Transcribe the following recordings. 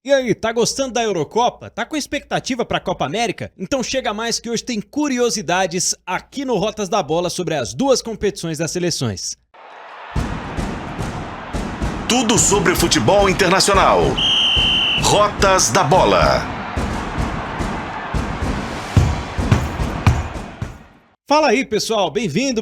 E aí, tá gostando da Eurocopa? Tá com expectativa pra Copa América? Então chega mais que hoje tem curiosidades aqui no Rotas da Bola sobre as duas competições das seleções. Tudo sobre o futebol internacional. Rotas da Bola. Fala aí, pessoal, bem-vinda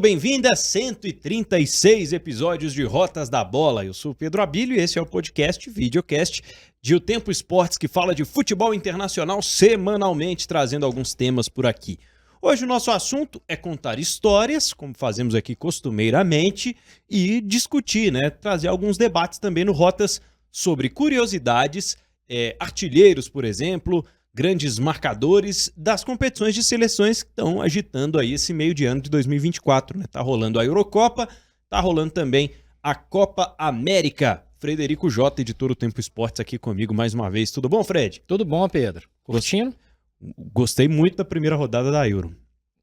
a 136 episódios de Rotas da Bola. Eu sou o Pedro Abílio e esse é o podcast, videocast de O Tempo Esportes, que fala de futebol internacional semanalmente, trazendo alguns temas por aqui. Hoje o nosso assunto é contar histórias, como fazemos aqui costumeiramente, e discutir, trazer alguns debates também no Rotas sobre curiosidades, artilheiros, por exemplo, grandes marcadores das competições de seleções que estão agitando aí esse meio de ano de 2024, né? Tá rolando a Eurocopa, tá rolando também a Copa América. Frederico Jota, editor do Tempo Esportes, aqui comigo mais uma vez. Tudo bom, Fred? Tudo bom, Pedro? Curtindo? Gostei muito da primeira rodada da Euro.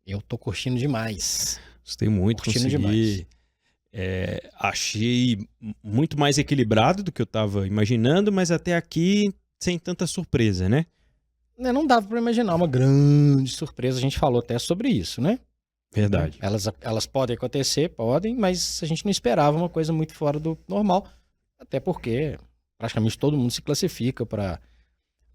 Eu tô curtindo demais. Gostei muito, curtindo demais. Achei muito mais equilibrado do que eu tava imaginando, mas até aqui sem tanta surpresa, né? Não dava pra imaginar uma grande surpresa, a gente falou até sobre isso, né? Verdade. Elas podem acontecer, mas a gente não esperava uma coisa muito fora do normal, até porque praticamente todo mundo se classifica para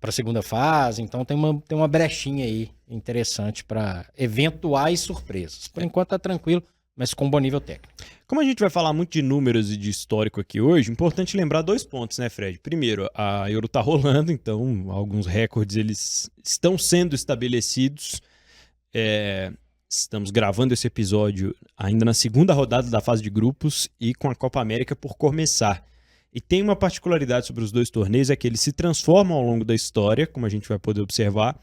a segunda fase, então tem uma brechinha aí interessante para eventuais surpresas. Por enquanto tá tranquilo, mas com bom nível técnico. Como a gente vai falar muito de números e de histórico aqui hoje, importante lembrar dois pontos, né, Fred? Primeiro, a Euro tá rolando, então alguns recordes eles estão sendo estabelecidos. Estamos gravando esse episódio ainda na segunda rodada da fase de grupos e com a Copa América por começar. E tem uma particularidade sobre os dois torneios, é que eles se transformam ao longo da história, como a gente vai poder observar,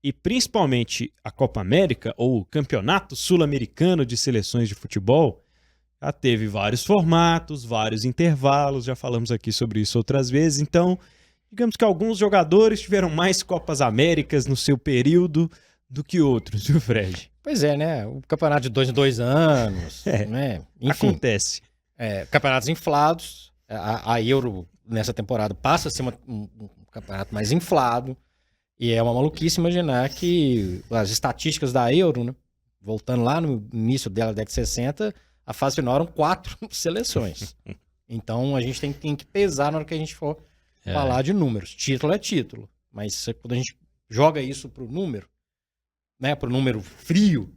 e principalmente a Copa América, ou o Campeonato Sul-Americano de Seleções de Futebol, já teve vários formatos, vários intervalos, já falamos aqui sobre isso outras vezes, então digamos que alguns jogadores tiveram mais Copas Américas no seu período do que outros, viu, Fred? Pois é, né? O campeonato de 2 em 2 anos, né? Enfim, acontece. Campeonatos inflados, a Euro nessa temporada passa a ser um campeonato mais inflado, e é uma maluquice imaginar que as estatísticas da Euro, né? Voltando lá no início dela, década de 60, a fase final eram 4 seleções. Então a gente tem que pesar na hora que a gente for falar de números. Título é título, mas quando a gente joga isso pro número, né, pro número frio,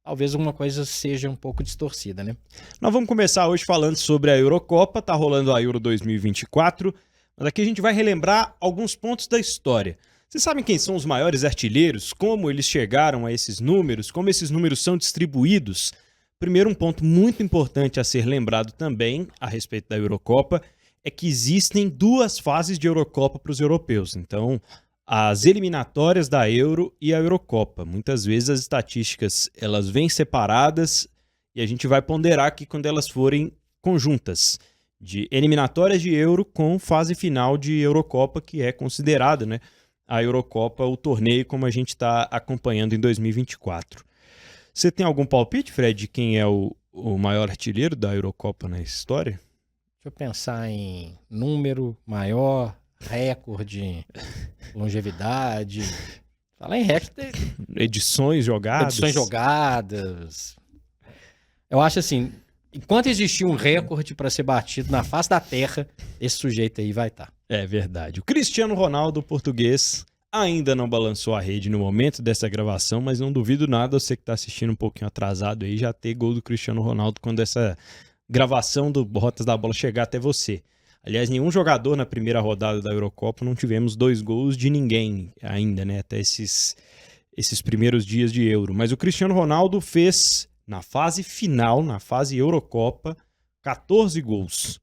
talvez alguma coisa seja um pouco distorcida, né? Nós vamos começar hoje falando sobre a Eurocopa, tá rolando a Euro 2024, mas aqui a gente vai relembrar alguns pontos da história. Vocês sabem quem são os maiores artilheiros? Como eles chegaram a esses números? Como esses números são distribuídos? Primeiro, um ponto muito importante a ser lembrado também a respeito da Eurocopa é que existem 2 fases de Eurocopa para os europeus. Então, as eliminatórias da Euro e a Eurocopa. Muitas vezes as estatísticas elas vêm separadas e a gente vai ponderar aqui quando elas forem conjuntas. De eliminatórias de Euro com fase final de Eurocopa, que é considerada, né, a Eurocopa, o torneio como a gente está acompanhando em 2024. Você tem algum palpite, Fred, de quem é o maior artilheiro da Eurocopa na história? Deixa eu pensar em número maior, recorde, longevidade. Falar em recorde. Edições jogadas. Eu acho assim, enquanto existir um recorde para ser batido na face da terra, esse sujeito aí vai estar. É verdade. O Cristiano Ronaldo, português, ainda não balançou a rede no momento dessa gravação, mas não duvido nada, você que está assistindo um pouquinho atrasado aí, já ter gol do Cristiano Ronaldo quando essa gravação do Rotas da Bola chegar até você. Aliás, nenhum jogador na primeira rodada da Eurocopa não tivemos 2 gols de ninguém ainda, né? Até esses primeiros dias de Euro. Mas o Cristiano Ronaldo fez, na fase final, na fase Eurocopa, 14 gols.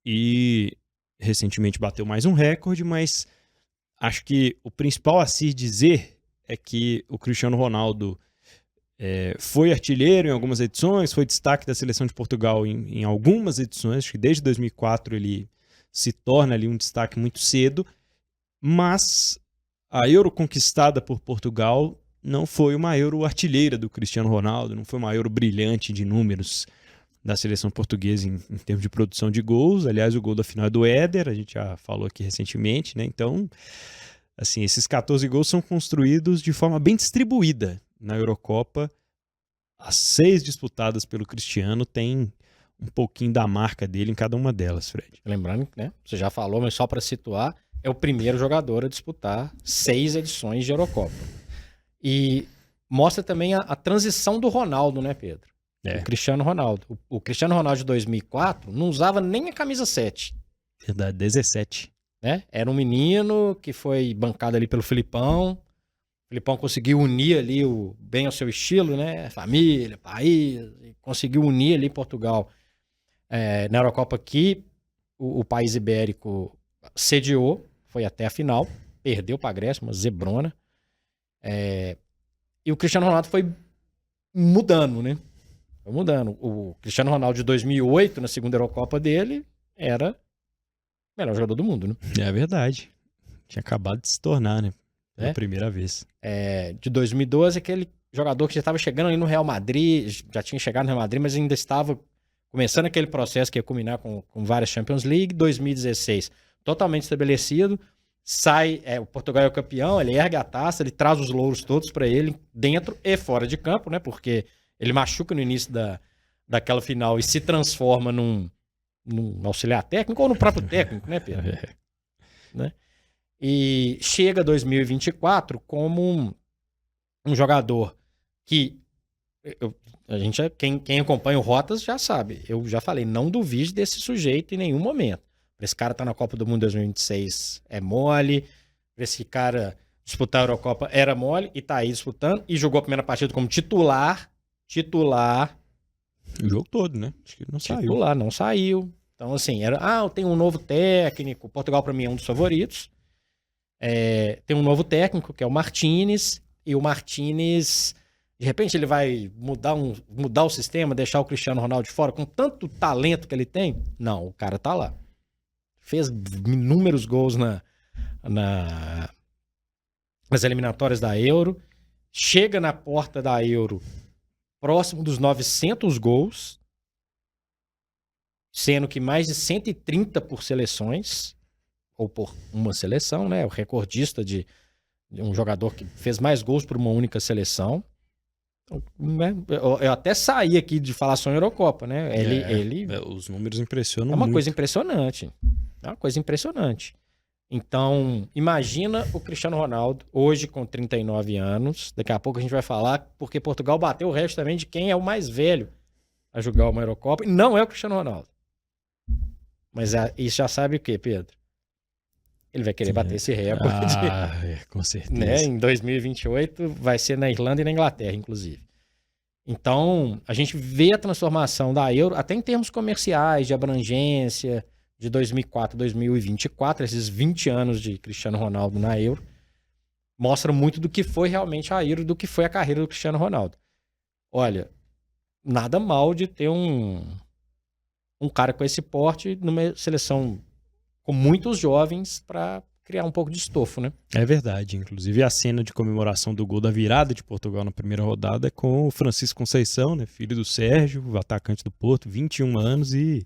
E recentemente bateu mais um recorde, mas acho que o principal a se dizer é que o Cristiano Ronaldo foi artilheiro em algumas edições, foi destaque da seleção de Portugal em algumas edições, acho que desde 2004 ele se torna ali um destaque muito cedo, mas a Euro conquistada por Portugal não foi uma Euro artilheira do Cristiano Ronaldo, não foi uma Euro brilhante de números. da seleção portuguesa em termos de produção de gols. Aliás, o gol da final é do Éder, a gente já falou aqui recentemente, né? Então, assim, esses 14 gols são construídos de forma bem distribuída na Eurocopa. As 6 disputadas pelo Cristiano têm um pouquinho da marca dele em cada uma delas, Fred. Lembrando, né? Você já falou, mas só para situar, é o primeiro jogador a disputar 6 edições de Eurocopa. E mostra também a transição do Ronaldo, né, Pedro? O Cristiano Ronaldo. O Cristiano Ronaldo de 2004 não usava nem a camisa 7. Verdade, 17. Né? Era um menino que foi bancado ali pelo Filipão. O Filipão conseguiu unir ali bem ao seu estilo, né? Família, país. Conseguiu unir ali Portugal na Eurocopa que o país ibérico sediou. Foi até a final. Perdeu para a Grécia, uma zebrona. E o Cristiano Ronaldo foi mudando, né? Foi mudando. O Cristiano Ronaldo de 2008, na segunda Eurocopa dele, era o melhor jogador do mundo, né? É verdade. Tinha acabado de se tornar, né? Pela primeira vez. De 2012, aquele jogador que já estava chegando ali no Real Madrid, já tinha chegado no Real Madrid, mas ainda estava começando aquele processo que ia culminar com várias Champions League. 2016, totalmente estabelecido. Sai, o Portugal é o campeão, ele ergue a taça, ele traz os louros todos para ele, dentro e fora de campo, né? Porque ele machuca no início daquela final e se transforma num auxiliar técnico ou no próprio técnico, né, Pedro? Né? E chega 2024 como um jogador que quem acompanha o Rotas já sabe. Eu já falei, não duvide desse sujeito em nenhum momento. Esse cara tá na Copa do Mundo 2026 é mole. Esse cara disputar a Eurocopa era mole e tá aí disputando. E jogou a primeira partida como titular. O jogo todo, né? Acho que não saiu. Titular, não saiu. Então, assim, eu tenho um novo técnico. Portugal, para mim, é um dos favoritos. Tem um novo técnico, que é o Martínez. E o Martínez, de repente, ele vai mudar o sistema, deixar o Cristiano Ronaldo de fora, com tanto talento que ele tem? Não, o cara tá lá. Fez inúmeros gols nas eliminatórias da Euro. Chega na porta da Euro próximo dos 900 gols, sendo que mais de 130 por seleções, ou por uma seleção, né? O recordista de um jogador que fez mais gols por uma única seleção. Né? Eu até saí aqui de falar só em Eurocopa, né? Os números impressionam muito. É uma muito. coisa impressionante. É uma coisa impressionante. Então, imagina o Cristiano Ronaldo, hoje com 39 anos. Daqui a pouco a gente vai falar, porque Portugal bateu o recorde também de quem é o mais velho a jogar uma Eurocopa. E não é o Cristiano Ronaldo. Mas isso já sabe o quê, Pedro? Ele vai querer bater esse recorde. Com certeza. Né? Em 2028 vai ser na Irlanda e na Inglaterra, inclusive. Então, a gente vê a transformação da Euro, até em termos comerciais, de abrangência, de 2004 a 2024, esses 20 anos de Cristiano Ronaldo na Euro, mostra muito do que foi realmente a Euro, do que foi a carreira do Cristiano Ronaldo. Olha, nada mal de ter um cara com esse porte numa seleção com muitos jovens para criar um pouco de estofo, né? É verdade. Inclusive, a cena de comemoração do gol da virada de Portugal na primeira rodada é com o Francisco Conceição, né? Filho do Sérgio, o atacante do Porto, 21 anos, e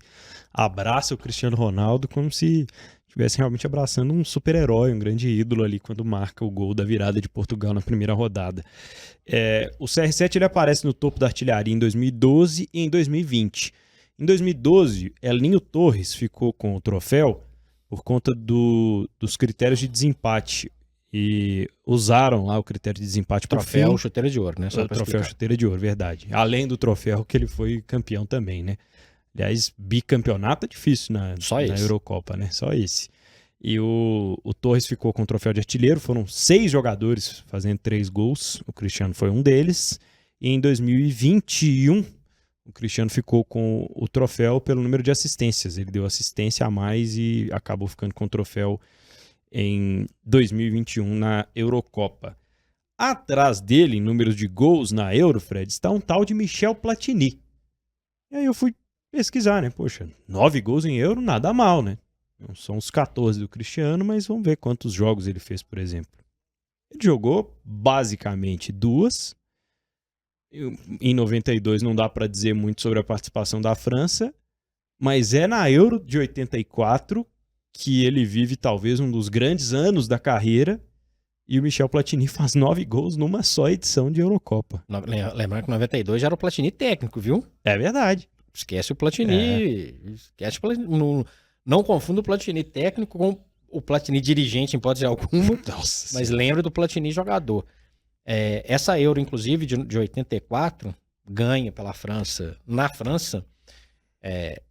abraça o Cristiano Ronaldo como se estivesse realmente abraçando um super-herói, um grande ídolo ali quando marca o gol da virada de Portugal na primeira rodada. O CR7 ele aparece no topo da artilharia em 2012 e em 2020. Em 2012, Elinho Torres ficou com o troféu por conta dos critérios de desempate. E usaram lá o critério de desempate para o troféu chuteira de ouro, né? O troféu chuteira de ouro, verdade. Além do troféu que ele foi campeão também, né? Aliás, bicampeonato é difícil na Eurocopa, né? Só esse. E o Torres ficou com o troféu de artilheiro. Foram 6 jogadores fazendo 3 gols. O Cristiano foi um deles. E em 2021... o Cristiano ficou com o troféu pelo número de assistências. Ele deu assistência a mais e acabou ficando com o troféu em 2021 na Eurocopa. Atrás dele, em números de gols na Euro, Fred, está um tal de Michel Platini. E aí eu fui pesquisar, né? Poxa, 9 gols em Euro, nada mal, né? Não são os 14 do Cristiano, mas vamos ver quantos jogos ele fez, por exemplo. Ele jogou basicamente 2. Em 92 não dá para dizer muito sobre a participação da França, mas é na Euro de 84 que ele vive talvez um dos grandes anos da carreira e o Michel Platini faz 9 gols numa só edição de Eurocopa. Lembrando que 92 já era o Platini técnico, viu? É verdade. Esquece o Platini. Esquece o Platini. Não confunda o Platini técnico com o Platini dirigente, em hipótese alguma. Nossa, mas lembra do Platini jogador. Essa Euro, inclusive, de 84, ganha pela França. Na França, é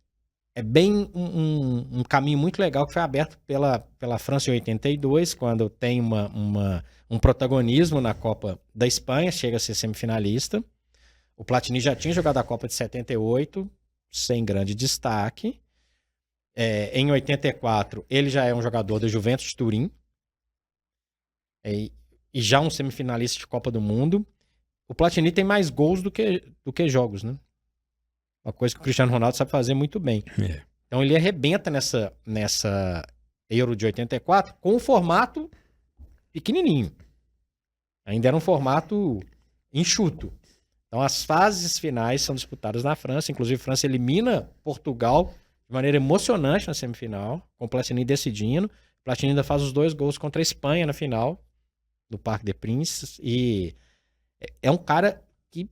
bem um caminho muito legal que foi aberto pela França em 82, quando tem um protagonismo na Copa da Espanha, chega a ser semifinalista. O Platini já tinha jogado a Copa de 78, sem grande destaque. Em 84, ele já é um jogador do Juventus de Turim. E já um semifinalista de Copa do Mundo. O Platini tem mais gols do que jogos, né? Uma coisa que o Cristiano Ronaldo sabe fazer muito bem. Então ele arrebenta nessa Euro de 84 com um formato pequenininho. Ainda era um formato enxuto. Então as fases finais são disputadas na França. Inclusive a França elimina Portugal de maneira emocionante na semifinal, com o Platini decidindo. O Platini ainda faz os 2 gols contra a Espanha na final, do Parque des Princes. E é um cara que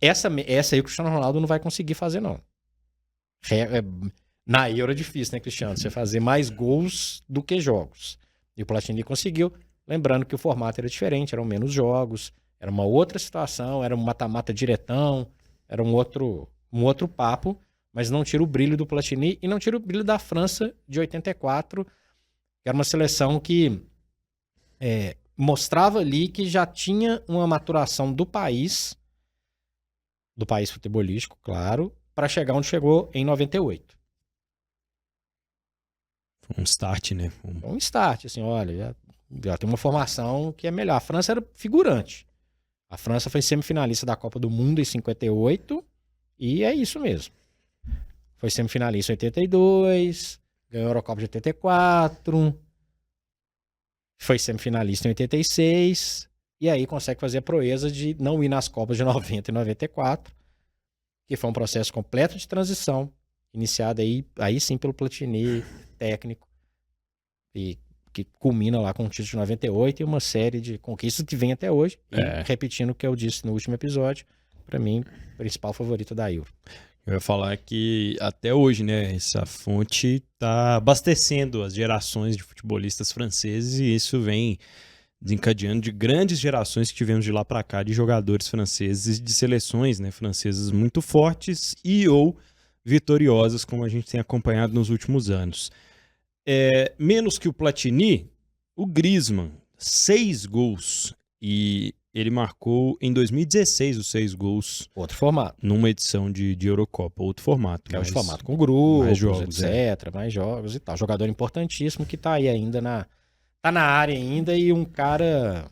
essa aí o Cristiano Ronaldo não vai conseguir fazer, não. Na Euro é difícil, né, Cristiano? Você fazer mais gols do que jogos. E o Platini conseguiu. Lembrando que o formato era diferente, eram menos jogos, era uma outra situação, era um mata-mata diretão, era um outro papo, mas não tira o brilho do Platini e não tira o brilho da França de 84, que era uma seleção que mostrava ali que já tinha uma maturação do país futebolístico, claro, para chegar onde chegou em 98. Um start, né? Um start, assim, olha, já tem uma formação que é melhor. A França era figurante. A França foi semifinalista da Copa do Mundo em 58 e é isso mesmo. Foi semifinalista em 82, ganhou a Eurocopa de 84, foi semifinalista em 86 e aí consegue fazer a proeza de não ir nas Copas de 90 e 94, que foi um processo completo de transição, iniciado aí sim pelo Platini técnico, e que culmina lá com o título de 98 e uma série de conquistas que vem até hoje. E, repetindo o que eu disse no último episódio, para mim, principal favorito da Euro. Eu ia falar que até hoje, né, essa fonte está abastecendo as gerações de futebolistas franceses e isso vem desencadeando de grandes gerações que tivemos de lá para cá de jogadores franceses, de seleções, né, francesas muito fortes e ou vitoriosas, como a gente tem acompanhado nos últimos anos. Menos que o Platini, o Griezmann, 6 gols, e ele marcou em 2016 os 6 gols. Outro formato. Numa edição de Eurocopa, outro formato. Que é outro formato com grupos, mais jogos, etc, mais jogos e tal. Jogador importantíssimo que tá aí ainda tá na área ainda e um cara,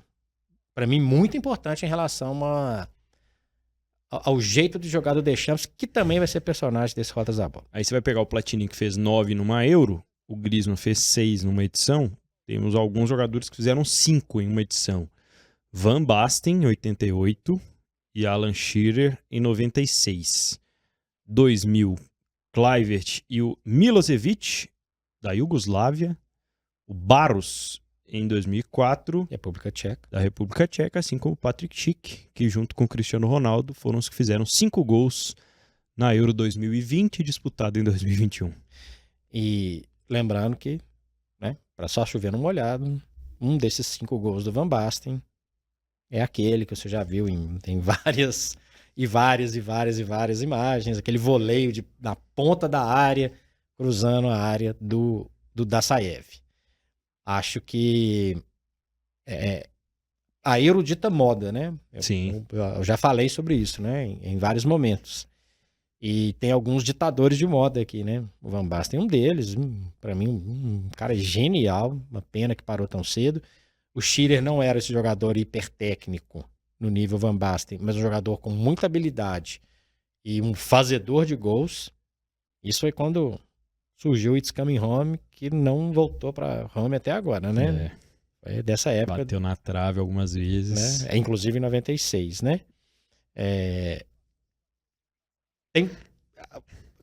para mim, muito importante em relação ao jeito de jogar do Deschamps, que também vai ser personagem desse Rotas da Bola. Aí você vai pegar o Platini, que fez 9 numa Euro, o Griezmann fez 6 numa edição, temos alguns jogadores que fizeram 5 em uma edição. Van Basten, em 88, e Alan Shearer, em 96. 2000, Kluivert e o Milosevic, da Iugoslávia. O Barros, em 2004, da República Tcheca, assim como o Patrick Schick, que junto com o Cristiano Ronaldo foram os que fizeram 5 gols na Euro 2020, disputada em 2021. E lembrando que, né, para só chover no molhado, um desses 5 gols do Van Basten é aquele que você já viu tem várias imagens, aquele voleio na ponta da área, cruzando a área do Dassaev. Acho que a erudita moda, né? Sim. Eu já falei sobre isso, né? Em vários momentos. E tem alguns ditadores de moda aqui, né? O Van Basten é um deles. Para mim, um cara genial. Uma pena que parou tão cedo. O Shearer não era esse jogador hipertécnico no nível Van Basten, mas um jogador com muita habilidade e um fazedor de gols. Isso foi quando surgiu o It's Coming Home, que não voltou para home até agora, né? É dessa época. Bateu na trave algumas vezes. Né? Inclusive em 96, né? Tem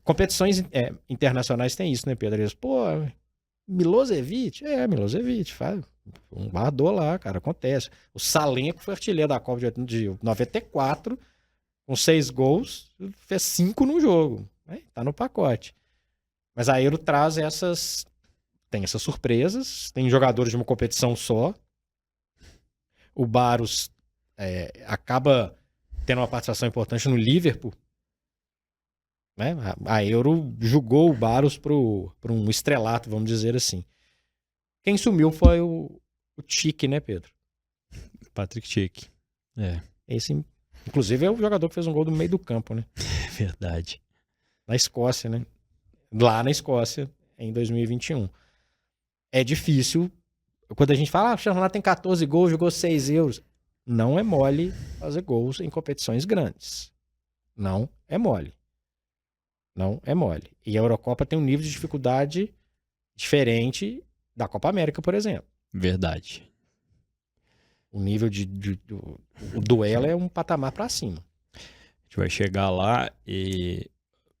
competições internacionais tem isso, né, Pedro? Eles, pô, Milosevic? Milosevic, faz um guardou lá, cara, acontece. O Salenko foi artilheiro da Copa de 94, com 6 gols, fez 5 no jogo. Tá no pacote. Mas a Euro traz tem essas surpresas, tem jogadores de uma competição só. O Barros acaba tendo uma participação importante no Liverpool. Né? A Euro julgou o Barros para um estrelato, vamos dizer assim. Quem sumiu foi o Tchik, né, Pedro? Patrick Schick. Esse, inclusive, é o jogador que fez um gol do meio do campo, né? É verdade. Na Escócia, né? Lá na Escócia, em 2021. É difícil. Quando a gente fala, o Cristiano Ronaldo tem 14 gols, jogou 6 euros. Não é mole fazer gols em competições grandes. Não é mole. Não é mole. E a Eurocopa tem um nível de dificuldade diferente da Copa América, por exemplo. Verdade. O nível o duelo é um patamar para cima. A gente vai chegar lá e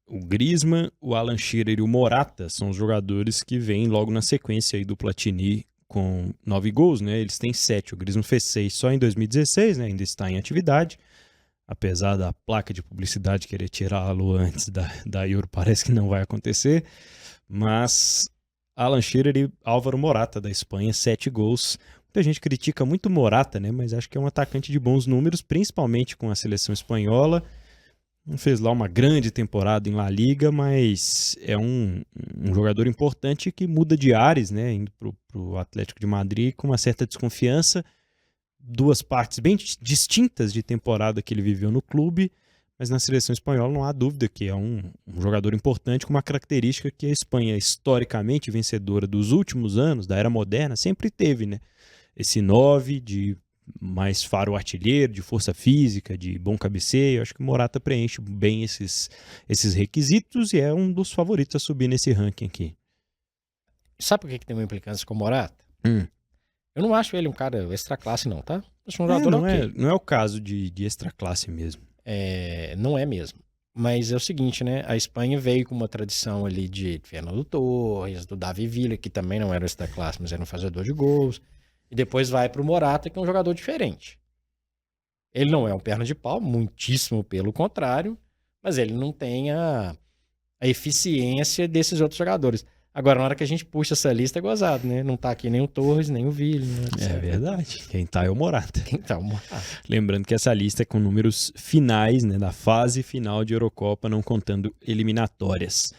o Griezmann, o Alan Shearer e o Morata são os jogadores que vêm logo na sequência aí do Platini com 9 gols, né? Eles têm 7. O Griezmann fez 6 só em 2016, né? Ainda está em atividade. Apesar da placa de publicidade querer tirá-lo antes da Euro, parece que não vai acontecer. Mas Alan Shearer e Álvaro Morata, da Espanha, 7 gols. Muita gente critica muito o Morata, né? Mas acho que é um atacante de bons números, principalmente com a seleção espanhola. Não fez lá uma grande temporada em La Liga, mas é um jogador importante que muda de ares, né? Indo para o Atlético de Madrid com uma certa desconfiança. 2 partes bem distintas de temporada que ele viveu no clube, mas na seleção espanhola não há dúvida que é um jogador importante com uma característica que a Espanha, historicamente vencedora dos últimos anos, da era moderna, sempre teve, né? Esse 9 de mais faro artilheiro, de força física, de bom cabeceio. Acho que o Morata preenche bem esses requisitos e é um dos favoritos a subir nesse ranking aqui. Sabe por que tem uma implicância com o Morata? Eu não acho ele um cara extra classe, não, tá? Acho um jogador não é o caso de extra classe mesmo. Não é mesmo. Mas é o seguinte, né? A Espanha veio com uma tradição ali de Fernando Torres, do Davi Villa, que também não era extra classe, mas era um fazedor de gols. E depois vai pro Morata, que é um jogador diferente. Ele não é um perna de pau, muitíssimo pelo contrário, mas ele não tem a eficiência desses outros jogadores. Agora, na hora que a gente puxa essa lista, é gozado, né? Não tá aqui nem o Torres, nem o Villa. Né? É verdade. Quem tá é o Morata. Quem tá é o Morata. Lembrando que essa lista é com números finais, né? Da fase final de Eurocopa, não contando eliminatórias.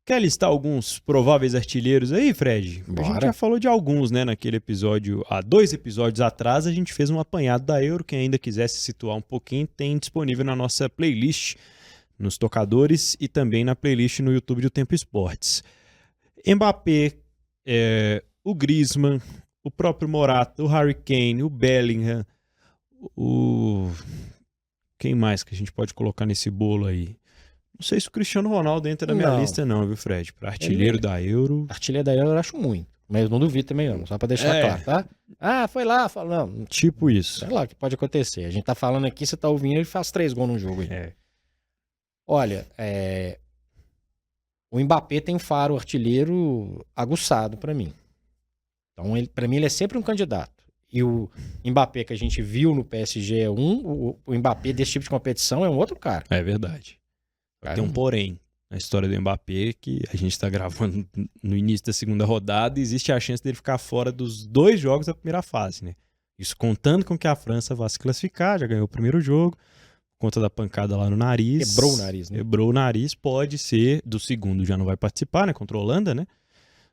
Quer listar alguns prováveis artilheiros aí, Fred? Bora. A gente já falou de alguns, né? Naquele episódio, há 2 episódios atrás, a gente fez um apanhado da Euro. Quem ainda quiser se situar um pouquinho, tem disponível na nossa playlist, nos tocadores e também na playlist no YouTube do Tempo Esportes. Mbappé, o Griezmann, o próprio Morata, o Harry Kane, o Bellingham, quem mais que a gente pode colocar nesse bolo aí? Não sei se o Cristiano Ronaldo entra na minha lista não, viu, Fred? Para artilheiro da Euro. Artilheiro da Euro eu acho muito, mas não duvido também não, só para deixar claro, tá? Ah, foi lá, não. Tipo isso. Sei lá o que pode acontecer. A gente tá falando aqui, você tá ouvindo, ele faz 3 gols num jogo aí. Olha, o Mbappé tem faro artilheiro aguçado pra mim. Então, pra mim, ele é sempre um candidato. E o Mbappé que a gente viu no PSG é o Mbappé desse tipo de competição é um outro cara. É verdade. Tem um porém na história do Mbappé que a gente tá gravando no início da segunda rodada e existe a chance dele ficar fora dos 2 jogos da primeira fase, né? Isso contando com que a França vá se classificar, já ganhou o primeiro jogo. Conta da pancada lá no nariz. Quebrou o nariz, né? Quebrou o nariz, pode ser. Do segundo já não vai participar, né? Contra a Holanda, né?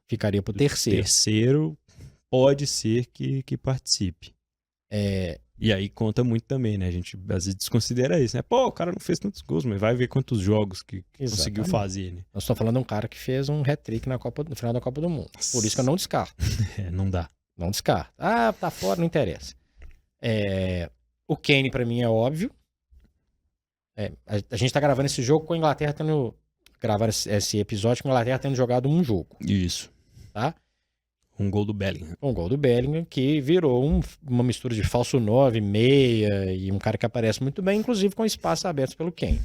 Ficaria pro terceiro. Terceiro, pode ser que participe. E aí conta muito também, né? A gente às vezes desconsidera isso, né? Pô, o cara não fez tantos gols, mas vai ver quantos jogos que conseguiu fazer, né? Nós estamos falando de um cara que fez um hat-trick no final da Copa do Mundo. Por isso que eu não descarto. Não dá. Não descarto. Ah, tá fora, não interessa. O Kane, pra mim, é óbvio. A gente tá gravando esse jogo com a Inglaterra gravando esse episódio com a Inglaterra tendo jogado um jogo. Isso. Tá? Com o gol do Bellingham. Um gol do Bellingham, que virou uma mistura de falso 9, meia, e um cara que aparece muito bem, inclusive com espaço aberto pelo Kane.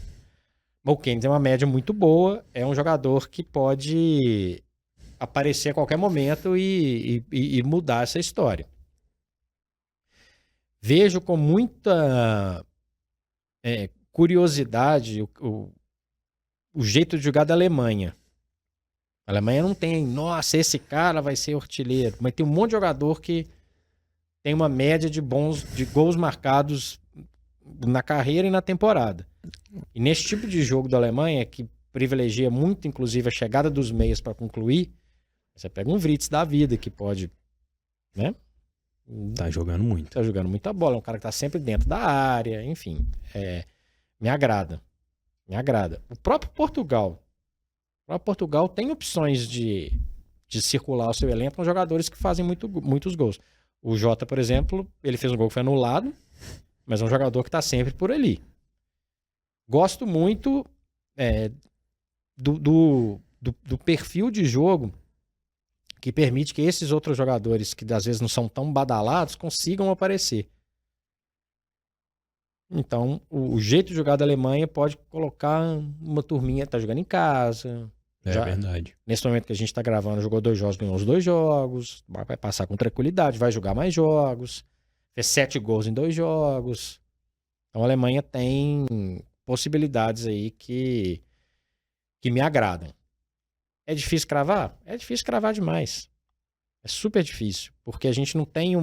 O Kane tem uma média muito boa, é um jogador que pode aparecer a qualquer momento e mudar essa história. Vejo com muita curiosidade o jeito de jogar da Alemanha. A Alemanha não tem, nossa, esse cara vai ser artilheiro, mas tem um monte de jogador que tem uma média de gols marcados na carreira e na temporada. E nesse tipo de jogo da Alemanha, que privilegia muito, inclusive, a chegada dos meias para concluir, você pega um Writz da vida que pode, né? Tá jogando muito. Tá jogando muita bola, é um cara que tá sempre dentro da área, enfim. Me agrada. Me agrada. O próprio Portugal tem opções de circular o seu elenco com jogadores que fazem muitos gols. O Jota, por exemplo, ele fez um gol que foi anulado, mas é um jogador que tá sempre por ali. Gosto muito do perfil de jogo que permite que esses outros jogadores, que às vezes não são tão badalados, consigam aparecer. Então, o jeito de jogar da Alemanha pode colocar uma turminha que tá jogando em casa. É verdade. Nesse momento que a gente tá gravando, jogou 2 jogos, ganhou os 2 jogos, vai passar com tranquilidade, vai jogar mais jogos, fez 7 gols em 2 jogos. Então, a Alemanha tem possibilidades aí que me agradam. É difícil cravar? É difícil cravar demais. É super difícil, porque a gente não tem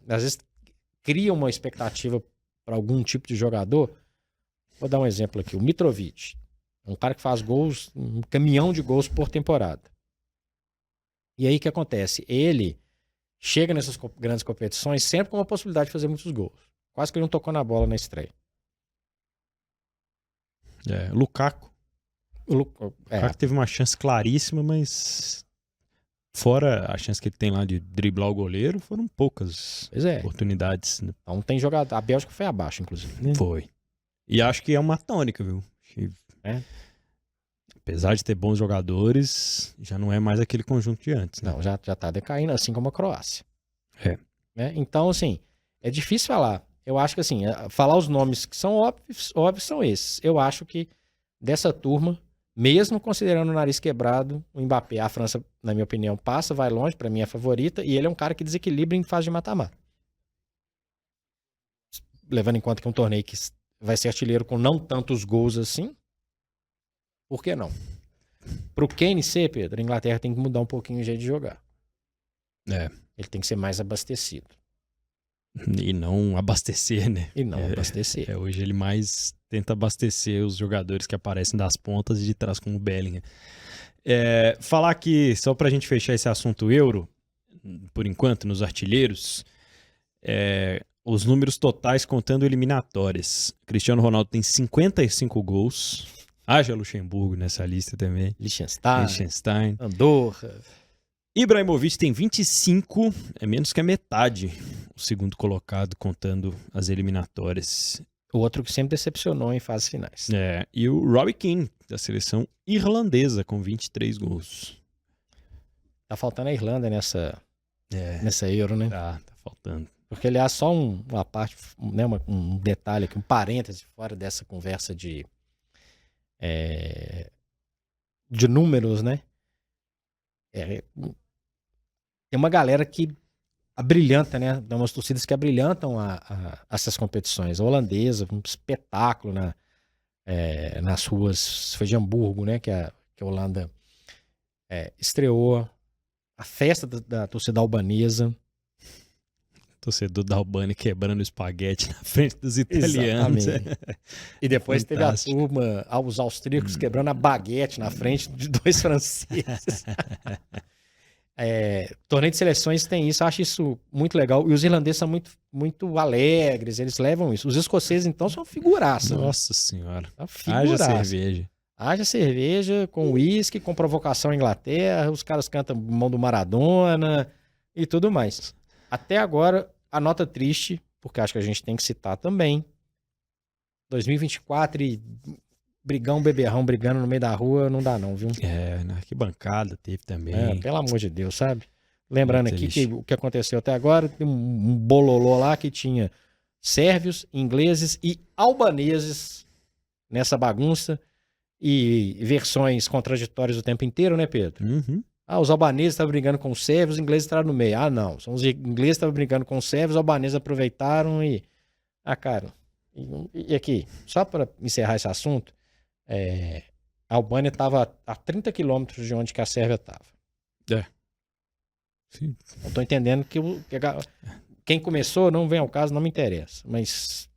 às vezes cria uma expectativa para algum tipo de jogador. Vou dar um exemplo aqui, o Mitrovic. É um cara que faz gols, um caminhão de gols por temporada. E aí o que acontece? Ele chega nessas grandes competições sempre com uma possibilidade de fazer muitos gols. Quase que ele não tocou na bola na estreia. Lukaku. Lukaku teve uma chance claríssima, mas fora a chance que ele tem lá de driblar o goleiro, foram poucas oportunidades. Né? Então tem jogado. A Bélgica foi abaixo, inclusive. Né? Foi. E acho que é uma tônica, viu? Apesar de ter bons jogadores, já não é mais aquele conjunto de antes. Né? Não, já tá decaindo, assim como a Croácia. Né? Então, assim, é difícil falar. Eu acho que, assim, falar os nomes que são óbvios são esses. Eu acho que dessa turma, mesmo considerando o nariz quebrado, o Mbappé, a França, na minha opinião, passa, vai longe, pra mim é a favorita, e ele é um cara que desequilibra em fase de mata-mata. Levando em conta que é um torneio que vai ser artilheiro com não tantos gols assim, por que não? Pro Kane ser, Pedro, a Inglaterra tem que mudar um pouquinho o jeito de jogar. Ele tem que ser mais abastecido. E não abastecer, né? Abastecer. Hoje ele mais tenta abastecer os jogadores que aparecem das pontas e de trás como o Bellingham. Falar aqui, só pra gente fechar esse assunto Euro, por enquanto, nos artilheiros, os números totais contando eliminatórias. Cristiano Ronaldo tem 55 gols. Haja Luxemburgo nessa lista também. Liechtenstein. Andorra. Ibrahimovic tem 25, é menos que a metade, o segundo colocado, contando as eliminatórias. O outro que sempre decepcionou em fases finais. E o Robbie Keane, da seleção irlandesa, com 23 gols. Tá faltando a Irlanda nessa Euro, né? Tá faltando. Porque, aliás, só uma parte, né, um detalhe aqui, um parêntese fora dessa conversa de números, né? Tem uma galera que abrilhanta, né? Tem umas torcidas que abrilhantam essas competições. A holandesa, um espetáculo nas ruas. Foi de Hamburgo, né? Que a Holanda estreou. A festa da torcida albanesa. Torcedor da Albânia quebrando espaguete na frente dos italianos. E depois teve a turma, os austríacos quebrando a baguete na frente de 2 franceses. Torneio de seleções tem isso, eu acho isso muito legal. E os irlandeses são muito, muito alegres, eles levam isso. Os escoceses, então, são figuraça. Nossa senhora. Haja cerveja. Haja cerveja, com uísque, com provocação à Inglaterra, os caras cantam mão do Maradona e tudo mais. Até agora, a nota triste, porque acho que a gente tem que citar também. 2024 e beberrão brigando no meio da rua, não dá não, viu? Na arquibancada teve também. Pelo amor de Deus, sabe? Lembrando Muito aqui triste. que o que aconteceu até agora, tem um bololô lá que tinha sérvios, ingleses e albaneses nessa bagunça e versões contraditórias o tempo inteiro, né, Pedro? Uhum. Ah, os albaneses estavam brigando com os sérvios, os ingleses entraram no meio. Ah, não. São os ingleses que estavam brigando com os sérvios, os albaneses aproveitaram e... Ah, cara. E aqui, só para encerrar esse assunto, a Albânia estava a 30 quilômetros de onde que a Sérvia estava. Sim. Eu tô entendendo que quem começou não vem ao caso, não me interessa. Mas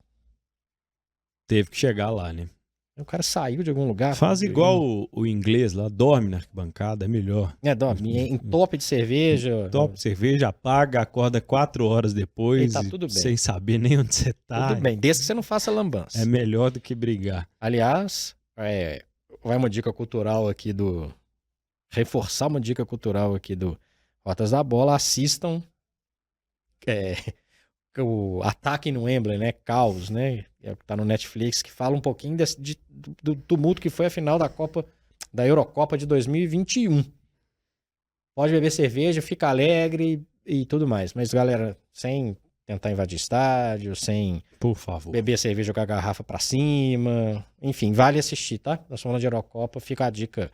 Teve que chegar lá, né? o cara saiu de algum lugar. Faz igual o inglês lá, dorme na arquibancada, é melhor. Dorme, entope de cerveja. Top cerveja, apaga, acorda 4 horas depois, E tá tudo bem. sem saber nem onde você tá. Tudo bem, desde que você não faça lambança. É melhor do que brigar. Aliás, vai uma dica cultural aqui do... Reforçar uma dica cultural aqui do Rotas da Bola. Assistam o Ataque no Wembley, né? Caos, né? É o que tá no Netflix, que fala um pouquinho do tumulto que foi a final da Eurocopa de 2021. Pode beber cerveja, fica alegre e tudo mais. Mas, galera, sem tentar invadir estádio, sem Por favor. beber cerveja, jogar a garrafa pra cima. Enfim, vale assistir, tá? Nós falando de Eurocopa, fica a dica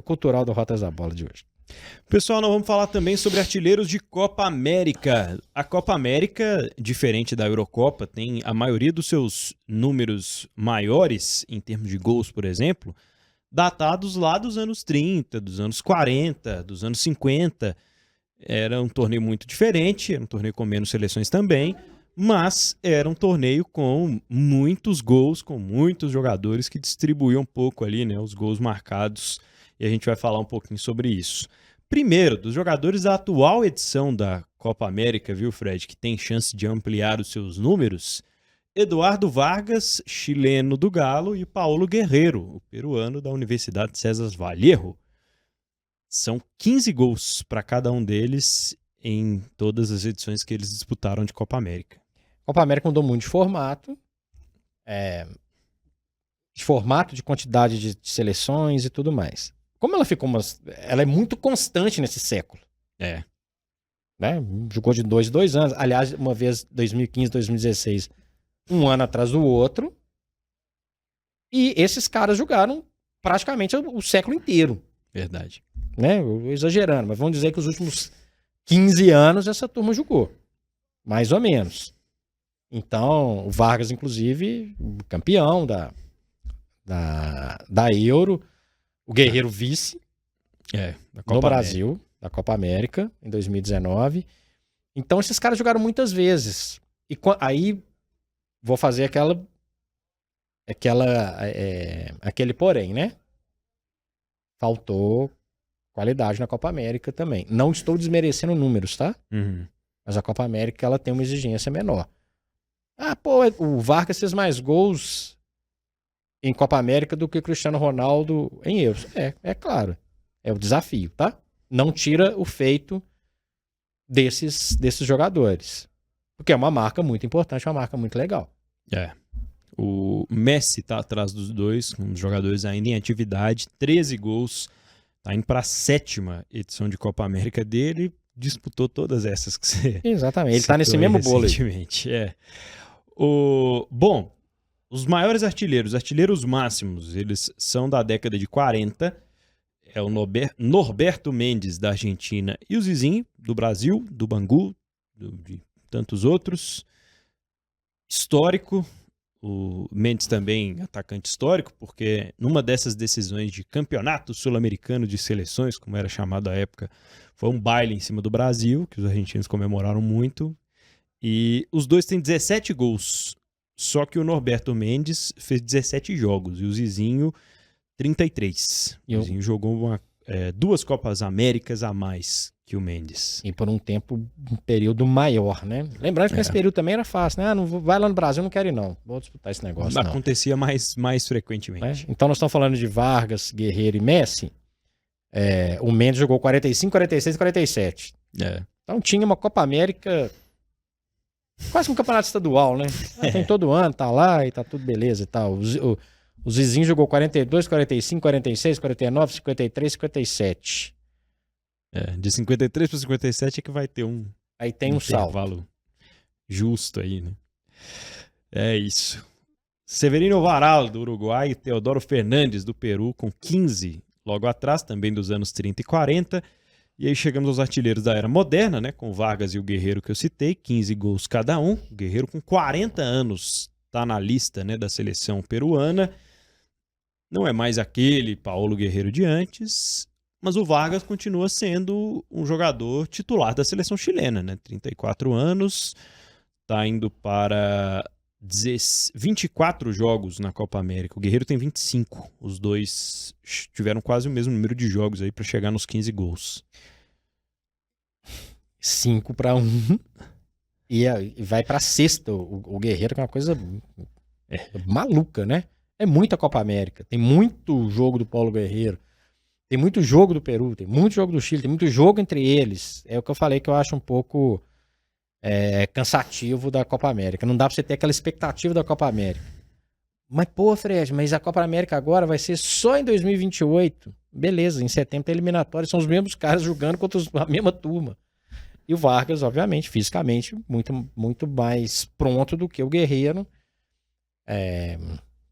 cultural do Rotas da Bola de hoje. Pessoal, nós vamos falar também sobre artilheiros de Copa América. A Copa América, diferente da Eurocopa, tem a maioria dos seus números maiores, em termos de gols, por exemplo, datados lá dos anos 30, dos anos 40, dos anos 50. Era um torneio muito diferente, era um torneio com menos seleções também, mas era um torneio com muitos gols, com muitos jogadores que distribuíam um pouco ali, né, os gols marcados, e a gente vai falar um pouquinho sobre isso. Primeiro, dos jogadores da atual edição da Copa América, viu, Fred, que tem chance de ampliar os seus números, Eduardo Vargas, chileno do Galo, e Paulo Guerreiro, o peruano da Universidade César Vallejo. São 15 gols para cada um deles em todas as edições que eles disputaram de Copa América. A Copa América mudou muito de formato. De quantidade de seleções e tudo mais. Como ela ficou ela é muito constante nesse século. É. Né? Jogou de 2 em 2 anos. Aliás, uma vez 2015, 2016, um ano atrás do outro. E esses caras jogaram praticamente o século inteiro. Verdade. Né? Eu exagerando, mas vamos dizer que os últimos 15 anos essa turma jogou. Mais ou menos. Então, o Vargas, inclusive, campeão da Euro, o Guerreiro vice da Copa no Brasil, da Copa América, em 2019. Então, esses caras jogaram muitas vezes. E aí, vou fazer aquele porém, né? Faltou qualidade na Copa América também. Não estou desmerecendo números, tá? Uhum. Mas a Copa América, ela tem uma exigência menor. Ah, pô, o Vargas fez mais gols em Copa América do que o Cristiano Ronaldo em Euros. É claro. É o desafio, tá? Não tira o feito desses jogadores. Porque é uma marca muito importante, uma marca muito legal. O Messi tá atrás dos dois, um dos jogadores ainda em atividade, 13 gols, tá indo para a 7ª edição de Copa América dele, disputou todas essas que você... Exatamente, ele tá nesse mesmo bolo aí. Recentemente, Bom, os maiores artilheiros máximos, eles são da década de 40, é o Norberto Mendes, da Argentina, e o Zizinho, do Brasil, do Bangu, de tantos outros. Histórico, o Mendes também atacante histórico, porque numa dessas decisões de campeonato sul-americano de seleções, como era chamado à época, foi um baile em cima do Brasil, que os argentinos comemoraram muito, e os dois têm 17 gols, só que o Norberto Mendes fez 17 jogos, e o Zizinho 33. O Zizinho jogou 2 Copas Américas a mais que o Mendes. E por um período maior, né? Lembrando que nesse período também era fácil, né? Vai lá no Brasil, não quero ir não. Vou disputar esse negócio, não. Acontecia mais frequentemente. Então nós estamos falando de Vargas, Guerreiro e Messi. O Mendes jogou 45, 46 e 47. Então tinha uma Copa América quase um campeonato estadual, né? Tem todo ano, tá lá e tá tudo beleza e tal. O Zizinho jogou 42, 45, 46, 49, 53, 57. De 53 para 57 é que vai ter um Aí tem um salto. intervalo justo aí, né? É isso. Severino Varal, do Uruguai, e Teodoro Fernandes, do Peru, com 15 logo atrás, também dos anos 30 e 40. E aí chegamos aos artilheiros da era moderna, né? Com o Vargas e o Guerreiro que eu citei, 15 gols cada um. O Guerreiro com 40 anos está na lista, né, da seleção peruana. Não é mais aquele Paulo Guerreiro de antes, mas o Vargas continua sendo um jogador titular da seleção chilena, né? 34 anos, está indo para 24 jogos na Copa América. O Guerreiro tem 25. Os dois tiveram quase o mesmo número de jogos aí para chegar nos 15 gols. 5-1. E vai pra sexta o Guerreiro, que é uma coisa maluca, né? É muita Copa América. Tem muito jogo do Paulo Guerreiro. Tem muito jogo do Peru. Tem muito jogo do Chile. Tem muito jogo entre eles. É o que eu falei que eu acho um pouco cansativo da Copa América. Não dá pra você ter aquela expectativa da Copa América. Mas, pô, Fred, mas a Copa América agora vai ser só em 2028. Beleza, em setembro tem eliminatória. São os mesmos caras jogando contra a mesma turma. E o Vargas, obviamente, fisicamente, muito, muito mais pronto do que o Guerreiro.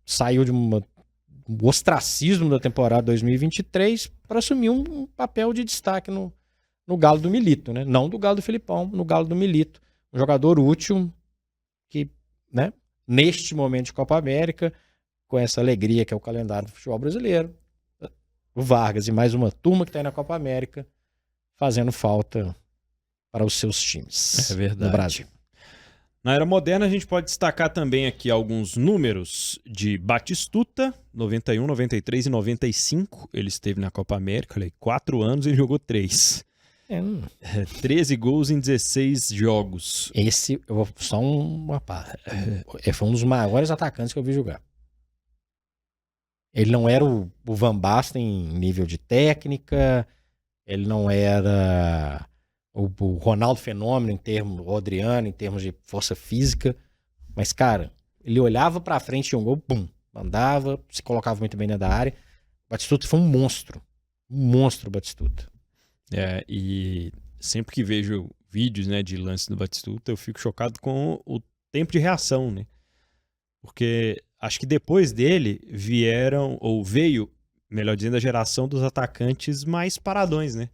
Saiu de um ostracismo da temporada 2023 para assumir um papel de destaque no Galo do Milito, né? Não do Galo do Filipão, no Galo do Milito. Um jogador útil que, né, neste momento de Copa América, com essa alegria que é o calendário do futebol brasileiro, o Vargas e mais uma turma que está aí na Copa América fazendo falta para os seus times no Brasil. Na era moderna, a gente pode destacar também aqui alguns números de Batistuta, 91, 93 e 95. Ele esteve na Copa América, 4 anos e jogou 3. 13 gols em 16 jogos. Esse, eu vou só uma parte. Foi um dos maiores atacantes que eu vi jogar. Ele não era o Van Basten em nível de técnica, ele não era o Ronaldo Fenômeno em termos, o Adriano em termos de força física, mas, cara, ele olhava pra frente de um gol, pum, mandava, se colocava muito bem dentro da área. O Batistuta foi um monstro Batistuta. E sempre que vejo vídeos, né, de lance do Batistuta, eu fico chocado com o tempo de reação, né? Porque acho que depois dele veio, melhor dizendo, a geração dos atacantes mais paradões, né?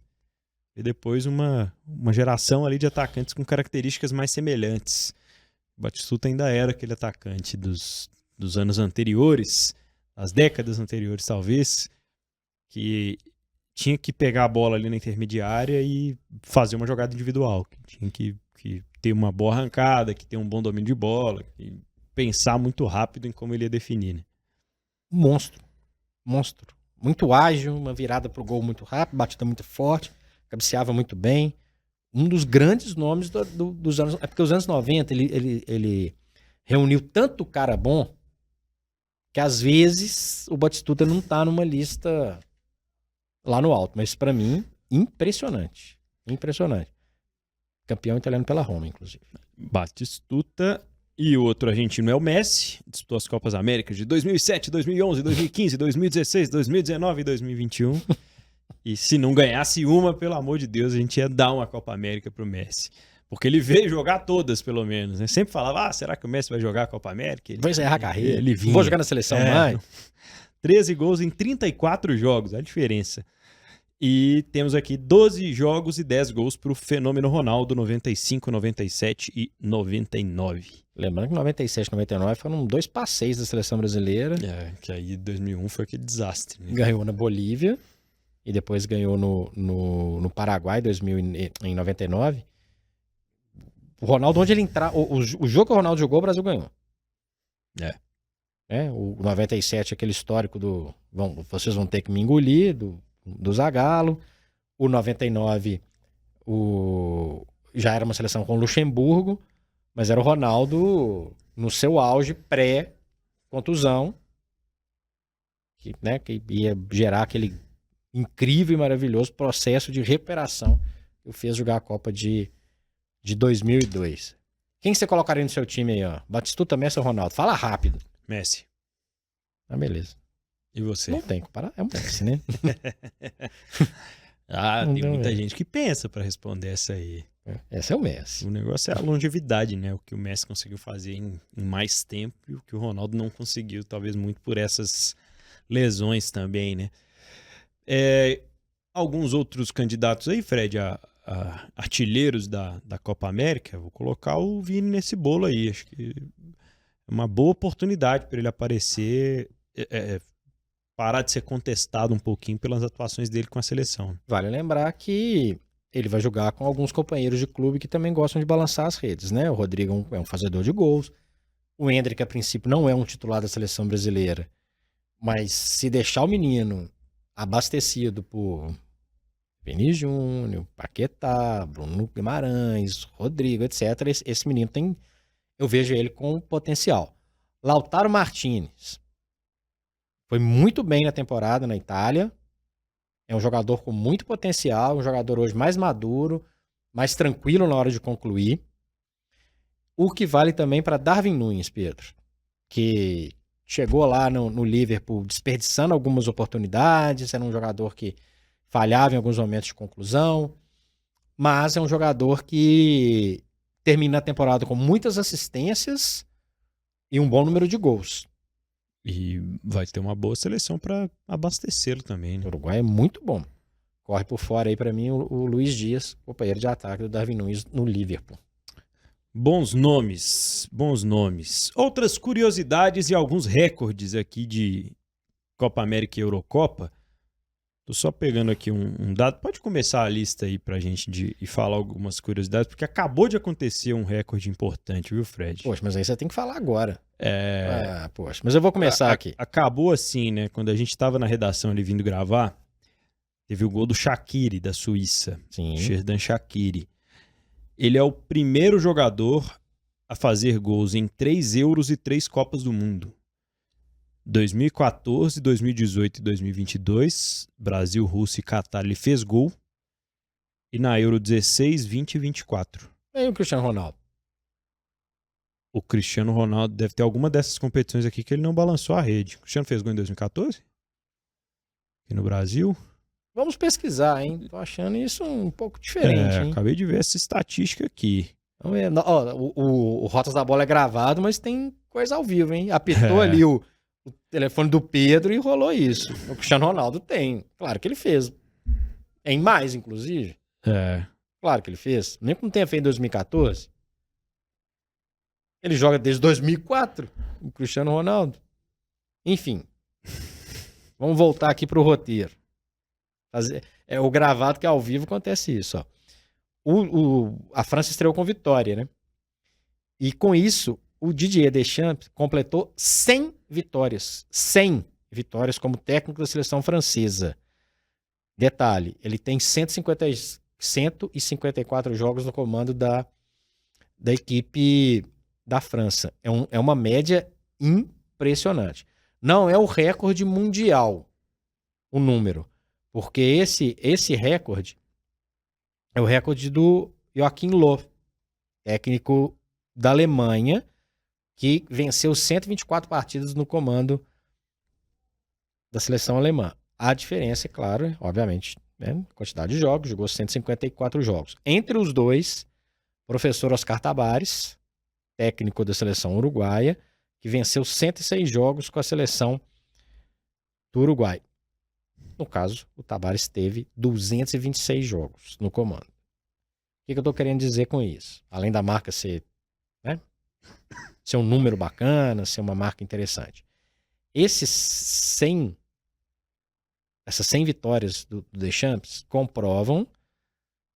E depois uma geração ali de atacantes com características mais semelhantes. O Batistuta ainda era aquele atacante dos anos anteriores, das décadas anteriores talvez, que tinha que pegar a bola ali na intermediária e fazer uma jogada individual. Que tinha que ter uma boa arrancada, que ter um bom domínio de bola, e pensar muito rápido em como ele ia definir, né? Monstro. Muito ágil, uma virada pro gol muito rápido, batida muito forte, cabeceava muito bem. Um dos grandes nomes dos anos... É porque os anos 90 ele reuniu tanto cara bom que às vezes o Batistuta não tá numa lista lá no alto. Mas pra mim, impressionante. Campeão italiano pela Roma, inclusive. Batistuta. E o outro argentino é o Messi, disputou as Copas Américas de 2007, 2011, 2015, 2016, 2019 e 2021. E se não ganhasse uma, pelo amor de Deus, a gente ia dar uma Copa América pro Messi. Porque ele veio jogar todas, pelo menos, né? Sempre falava, será que o Messi vai jogar a Copa América? Vai encerrar a carreira, ele vinha. Vou jogar na seleção mais. 13 gols em 34 jogos, a diferença. E temos aqui 12 jogos e 10 gols pro Fenômeno Ronaldo, 95, 97 e 99. Lembrando que 97 e 99 foram 2 passeios da seleção brasileira. Que aí 2001 foi aquele desastre, né? Ganhou na Bolívia e depois ganhou no Paraguai em 99. O Ronaldo, onde ele entrar, o jogo que o Ronaldo jogou, o Brasil ganhou. O 97, aquele histórico vocês vão ter que me engolir, do Zagallo. O 99, já era uma seleção com o Luxemburgo, mas era o Ronaldo no seu auge pré-contusão, que ia gerar aquele incrível e maravilhoso processo de recuperação que o fez jogar a Copa de 2002. Quem você colocaria no seu time aí, ó? Batistuta, Messi ou Ronaldo? Fala rápido. Messi. Beleza. E você? Não tem que parar, é o Messi, né? Ah, Não tem deu muita mesmo. gente que pensa pra responder essa aí. Esse é o Messi. O negócio é a longevidade, né? O que o Messi conseguiu fazer em mais tempo e o que o Ronaldo não conseguiu, talvez muito por essas lesões também, né? Alguns outros candidatos aí, Fred, a artilheiros da Copa América, vou colocar o Vini nesse bolo aí. Acho que é uma boa oportunidade para ele aparecer, parar de ser contestado um pouquinho pelas atuações dele com a seleção. Vale lembrar que ele vai jogar com alguns companheiros de clube que também gostam de balançar as redes, né? O Rodrigo é um fazedor de gols. O Endrick, a princípio, não é um titular da seleção brasileira. Mas se deixar o menino abastecido por Vini Júnior, Paquetá, Bruno Guimarães, Rodrigo, etc., esse menino tem. Eu vejo ele com potencial. Lautaro Martinez foi muito bem na temporada na Itália. É um jogador com muito potencial, um jogador hoje mais maduro, mais tranquilo na hora de concluir. O que vale também para Darwin Núñez, Pedro, que chegou lá no Liverpool desperdiçando algumas oportunidades, era um jogador que falhava em alguns momentos de conclusão, mas é um jogador que termina a temporada com muitas assistências e um bom número de gols. E vai ter uma boa seleção para abastecê-lo também, né? O Uruguai é muito bom. Corre por fora aí para mim o Luiz Dias, companheiro de ataque do Darwin Núñez no Liverpool. Bons nomes, bons nomes. Outras curiosidades e alguns recordes aqui de Copa América e Eurocopa. Tô só pegando aqui um dado. Pode começar a lista aí pra gente e falar algumas curiosidades, porque acabou de acontecer um recorde importante, viu, Fred? Poxa, mas aí você tem que falar agora. Poxa, mas eu vou começar aqui. Acabou assim, né? Quando a gente tava na redação ali vindo gravar, teve o gol do Shaqiri, da Suíça. Sim. Xherdan Shaqiri. Ele é o primeiro jogador a fazer gols em 3 Euros e 3 Copas do Mundo. 2014, 2018 e 2022, Brasil, Rússia e Catar, ele fez gol. E na Euro 16, 20 e 24. E o Cristiano Ronaldo? O Cristiano Ronaldo deve ter alguma dessas competições aqui que ele não balançou a rede. O Cristiano fez gol em 2014? Aqui no Brasil? Vamos pesquisar, hein? Tô achando isso um pouco diferente, hein? Acabei de ver essa estatística aqui. Vamos ver. O Rotas da Bola é gravado, mas tem coisa ao vivo, hein? Apertou ali o telefone do Pedro e rolou isso. O Cristiano Ronaldo tem. Claro que ele fez. Em mais, inclusive. Claro que ele fez. Nem como tenha feito em 2014. Ele joga desde 2004, o Cristiano Ronaldo. Enfim. Vamos voltar aqui pro roteiro. É o gravado que ao vivo acontece isso, ó. A França estreou com vitória, né? E com isso, o Didier Deschamps completou 100 vitórias. 100 vitórias como técnico da seleção francesa. Detalhe, ele tem 154 jogos no comando da equipe da França. É uma média impressionante. Não é o recorde mundial, o número. Porque esse recorde é o recorde do Joachim Löw, técnico da Alemanha, que venceu 124 partidas no comando da seleção alemã. A diferença, é claro, obviamente, né? Quantidade de jogos, jogou 154 jogos. Entre os dois, o professor Oscar Tabares, técnico da seleção uruguaia, que venceu 106 jogos com a seleção do Uruguai. No caso, o Tabares teve 226 jogos no comando. O que eu estou querendo dizer com isso? Além da marca ser um número bacana, ser uma marca interessante. Essas 100 vitórias do Deschamps comprovam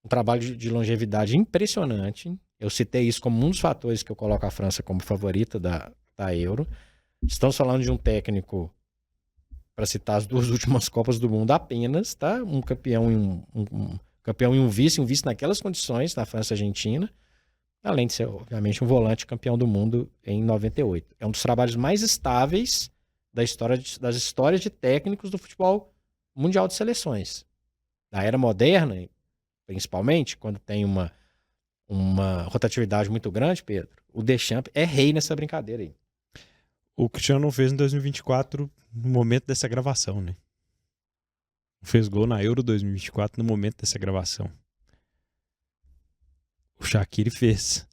um trabalho de longevidade impressionante. Eu citei isso como um dos fatores que eu coloco a França como favorita da Euro. Estamos falando de um técnico, para citar as 2 últimas Copas do Mundo apenas, tá? Um campeão e um vice naquelas condições na França e Argentina, além de ser, obviamente, um volante campeão do mundo em 98. É um dos trabalhos mais estáveis das histórias de técnicos do futebol mundial de seleções. Da era moderna, principalmente, quando tem uma rotatividade muito grande, Pedro, o Deschamps é rei nessa brincadeira aí. O Cristiano não fez em 2024 no momento dessa gravação, né? Fez gol na Euro 2024 no momento dessa gravação. O Shaqiri fez.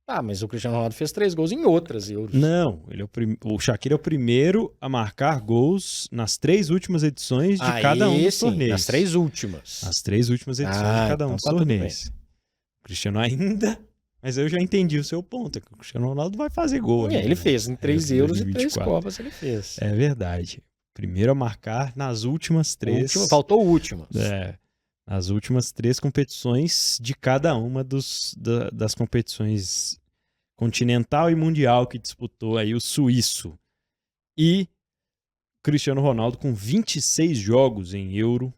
Ah, mas o Cristiano Ronaldo fez 3 gols em outras Euros. Não, ele é o Shaqiri é o primeiro a marcar gols nas 3 últimas edições de cada um dos torneios. Nas 3 últimas. Nas 3 últimas edições de cada um dos torneios. O Cristiano ainda... Mas eu já entendi o seu ponto, é que o Cristiano Ronaldo vai fazer gol. Ele fez em 3 Euros e 3 Copas ele fez. É verdade. Primeiro a marcar nas últimas 3. Faltou últimas. Nas últimas 3 competições de cada uma das competições continental e mundial que disputou aí o suíço. E Cristiano Ronaldo com 26 jogos em Euro.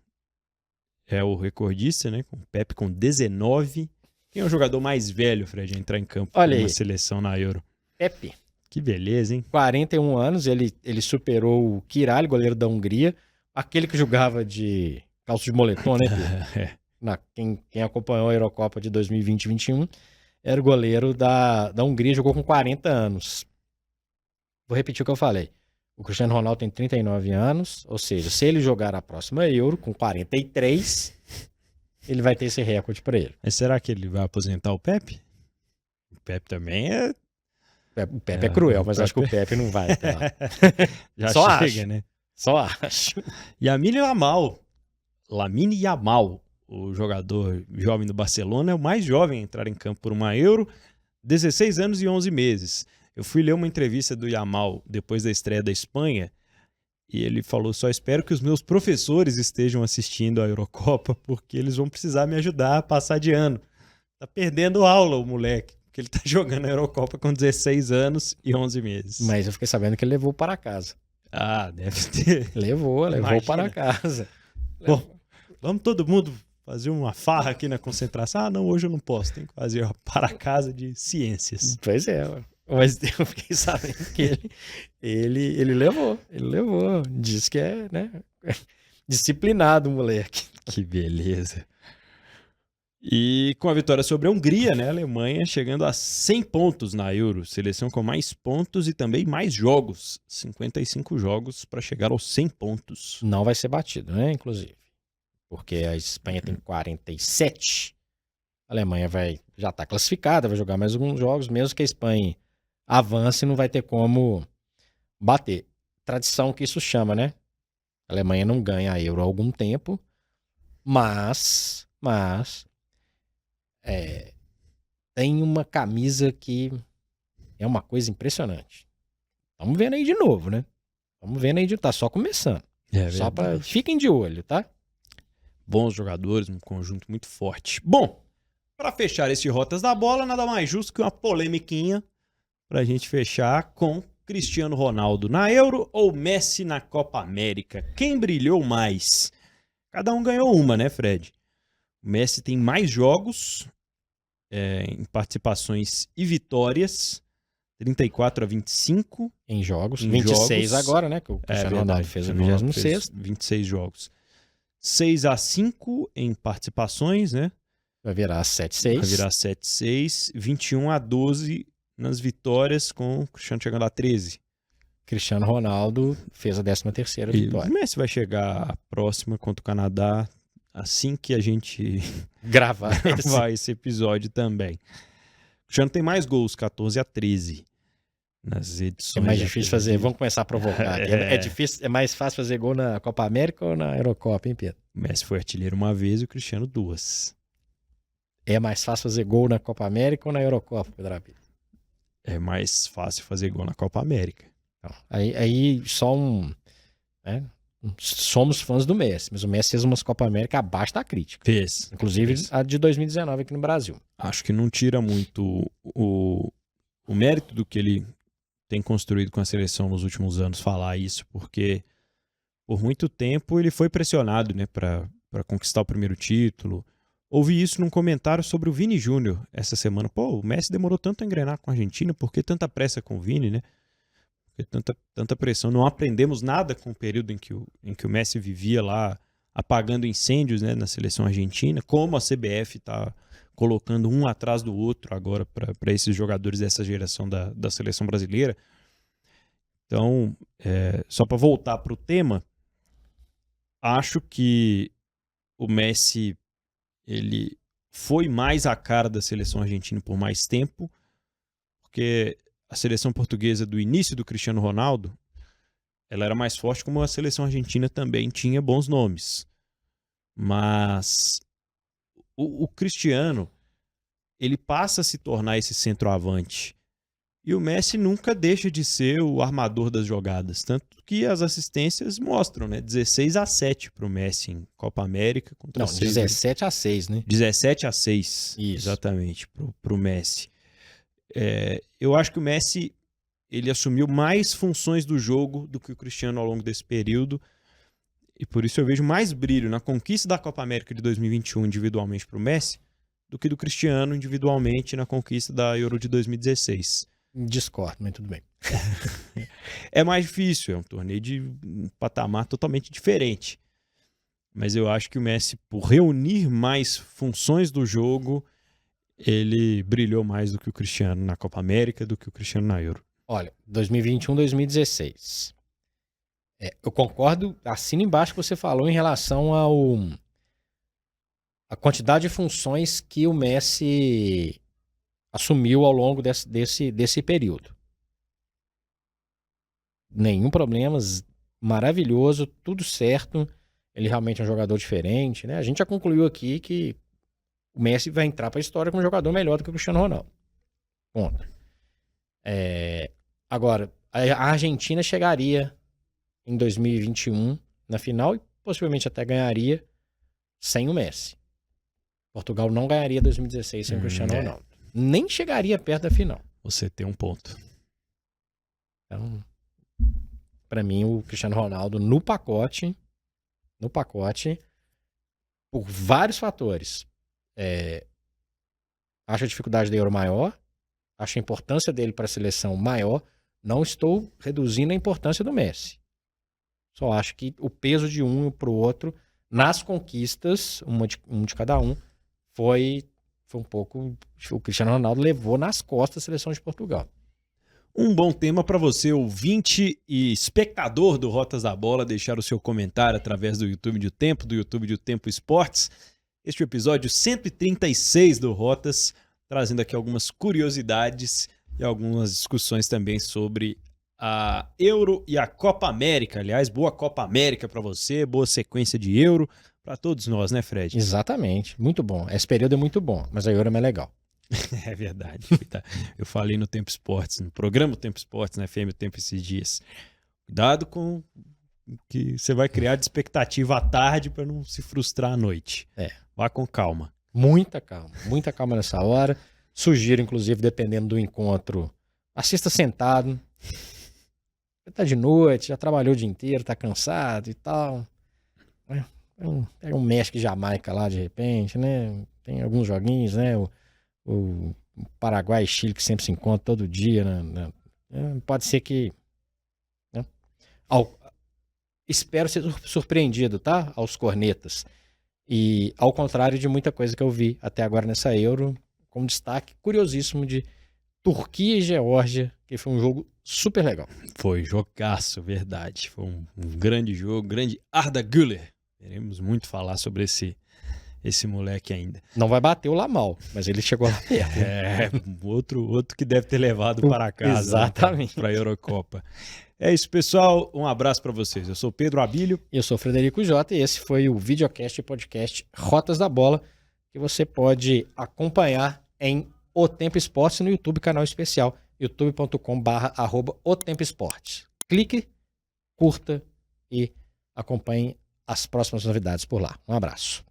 É o recordista, né? Com o Pepe com 19. Quem é o jogador mais velho, Fred, a entrar em campo com uma seleção na Euro? Pepe. Que beleza, hein? 41 anos, ele superou o Kirali, goleiro da Hungria. Aquele que jogava de calço de moletom, né? Quem acompanhou a Eurocopa de 2020-21 era o goleiro da Hungria, jogou com 40 anos. Vou repetir o que eu falei. O Cristiano Ronaldo tem 39 anos, ou seja, se ele jogar a próxima Euro com 43, ele vai ter esse recorde para ele. Mas será que ele vai aposentar o Pepe? O Pepe também é... O Pepe é cruel, mas acho que o Pepe não vai até lá. Já só chega, acho. Né? Só acho. E Lamine Yamal, o jogador jovem do Barcelona, é o mais jovem a entrar em campo por uma Euro, 16 anos e 11 meses. Eu fui ler uma entrevista do Yamal depois da estreia da Espanha e ele falou, só espero que os meus professores estejam assistindo a Eurocopa porque eles vão precisar me ajudar a passar de ano. Tá perdendo aula o moleque, porque ele tá jogando a Eurocopa com 16 anos e 11 meses. Mas eu fiquei sabendo que ele levou para casa. Ah, deve ter. Levou para casa. Bom, vamos todo mundo fazer uma farra aqui na concentração. Ah, não, hoje eu não posso, tem que fazer para casa de ciências. Pois é, mas eu fiquei sabendo que ele levou. Diz que é, né, disciplinado o moleque. Que beleza. E com a vitória sobre a Hungria, né, a Alemanha chegando a 100 pontos na Euro, seleção com mais pontos e também mais jogos, 55 jogos para chegar aos 100 pontos. Não vai ser batido, né, inclusive, porque a Espanha tem 47, a Alemanha já está classificada, vai jogar mais alguns jogos, mesmo que a Espanha avance, não vai ter como bater. Tradição que isso chama, né? A Alemanha não ganha a Euro há algum tempo, mas tem uma camisa que é uma coisa impressionante. Estamos vendo aí de novo, né? Tá só começando. Só para fiquem de olho, tá? Bons jogadores, um conjunto muito forte. Bom, para fechar esse Rotas da Bola, nada mais justo que uma polemiquinha pra gente fechar com Cristiano Ronaldo na Euro ou Messi na Copa América. Quem brilhou mais? Cada um ganhou uma, né, Fred? O Messi tem mais jogos em participações e vitórias, 34-25. Em jogos, 26 agora, né? Que o Cristiano Ronaldo fez o 26º. 26 jogos. 6-5 em participações, né? Vai virar 7-6. 21-12 nas vitórias, com o Cristiano chegando a 13. Cristiano Ronaldo fez a 13ª vitória. O Messi vai chegar a próxima contra o Canadá assim que a gente gravar esse episódio também. O Cristiano tem mais gols, 14-13 nas edições. É mais difícil fazer, vamos começar a provocar aqui. É mais fácil fazer gol na Copa América ou na Eurocopa, hein, Pedro? O Messi foi artilheiro uma vez e o Cristiano 2. É mais fácil fazer gol na Copa América ou na Eurocopa, Pedro Apito? É mais fácil fazer gol na Copa América. Aí só né? Somos fãs do Messi, mas o Messi fez umas Copa América abaixo da crítica. Fez. Inclusive a de 2019 aqui no Brasil. Acho que não tira muito o mérito do que ele tem construído com a seleção nos últimos anos falar isso, porque por muito tempo ele foi pressionado, né, para conquistar o primeiro título. Ouvi isso num comentário sobre o Vini Júnior essa semana. Pô, o Messi demorou tanto a engrenar com a Argentina, por que tanta pressa com o Vini, né? Por que tanta pressão? Não aprendemos nada com o período em que o Messi vivia lá apagando incêndios, né, na seleção argentina, como a CBF está colocando um atrás do outro agora para esses jogadores dessa geração da seleção brasileira. Então, só para voltar para o tema, acho que o Messi ele foi mais a cara da seleção argentina por mais tempo, porque a seleção portuguesa do início do Cristiano Ronaldo, ela era mais forte, como a seleção argentina também tinha bons nomes. Mas o Cristiano, ele passa a se tornar esse centroavante. E o Messi nunca deixa de ser o armador das jogadas. Tanto que as assistências mostram, né? 16-7 para o Messi em Copa América. Não, 17-6, né? 17-6, Isso. exatamente, para o Messi. Eu acho que o Messi ele assumiu mais funções do jogo do que o Cristiano ao longo desse período. E por isso eu vejo mais brilho na conquista da Copa América de 2021 individualmente para o Messi do que do Cristiano individualmente na conquista da Euro de 2016. Discordo, mas tudo bem. É mais difícil, é um torneio de um patamar totalmente diferente. Mas eu acho que o Messi, por reunir mais funções do jogo, ele brilhou mais do que o Cristiano na Copa América, do que o Cristiano na Euro. Olha, 2021, 2016. Eu concordo, assino embaixo que você falou em relação a quantidade de funções que o Messi assumiu ao longo desse período. Nenhum problema, maravilhoso, tudo certo. Ele realmente é um jogador diferente, né? A gente já concluiu aqui que o Messi vai entrar para a história como um jogador melhor do que o Cristiano Ronaldo. Ponto. Agora, a Argentina chegaria em 2021 na final e possivelmente até ganharia sem o Messi. Portugal não ganharia 2016 sem o Cristiano Ronaldo. Nem chegaria perto da final. Você tem um ponto. Então, para mim, o Cristiano Ronaldo no pacote, por vários fatores. Acho a dificuldade da Euro maior, acho a importância dele para a seleção maior. Não estou reduzindo a importância do Messi. Só acho que o peso de um para o outro, nas conquistas, um de cada um, foi um pouco... O Cristiano Ronaldo levou nas costas a seleção de Portugal. Um bom tema para você, ouvinte e espectador do Rotas da Bola, deixar o seu comentário através do YouTube de O Tempo, do YouTube de O Tempo Esportes. Este é o episódio 136 do Rotas, trazendo aqui algumas curiosidades e algumas discussões também sobre a Euro e a Copa América. Aliás, boa Copa América para você, boa sequência de Euro para todos nós, né, Fred? Exatamente, muito bom. Esse período é muito bom, mas a Euro é mais legal. É verdade. Eu falei no Tempo Esportes, no programa Tempo Esportes, na FM O Tempo esses dias. Cuidado com o que você vai criar de expectativa à tarde para não se frustrar à noite. Vá com calma. Muita calma nessa hora. Sugiro, inclusive, dependendo do encontro, assista sentado. Você tá de noite, já trabalhou o dia inteiro, tá cansado e tal. Pega um México e Jamaica lá de repente, né? Tem alguns joguinhos, né? O Paraguai e Chile que sempre se encontram todo dia, né? Pode ser que... Né? Espero ser surpreendido, tá? Aos cornetas. E ao contrário de muita coisa que eu vi até agora nessa Euro, com destaque curiosíssimo de Turquia e Geórgia, que foi um jogo super legal. Foi jogaço, verdade. Foi um grande jogo, grande Arda Güler. Queremos muito falar sobre esse moleque ainda. Não vai bater o Lamal, mas ele chegou lá perto. Outro que deve ter levado para casa. Exatamente. Para a Eurocopa. É isso, pessoal. Um abraço para vocês. Eu sou Pedro Abílio. Eu sou Frederico Jota e esse foi o videocast e podcast Rotas da Bola, que você pode acompanhar em O Tempo Esportes no YouTube, canal especial, youtube.com/otempoesportes. Clique, curta e acompanhe as próximas novidades por lá. Um abraço.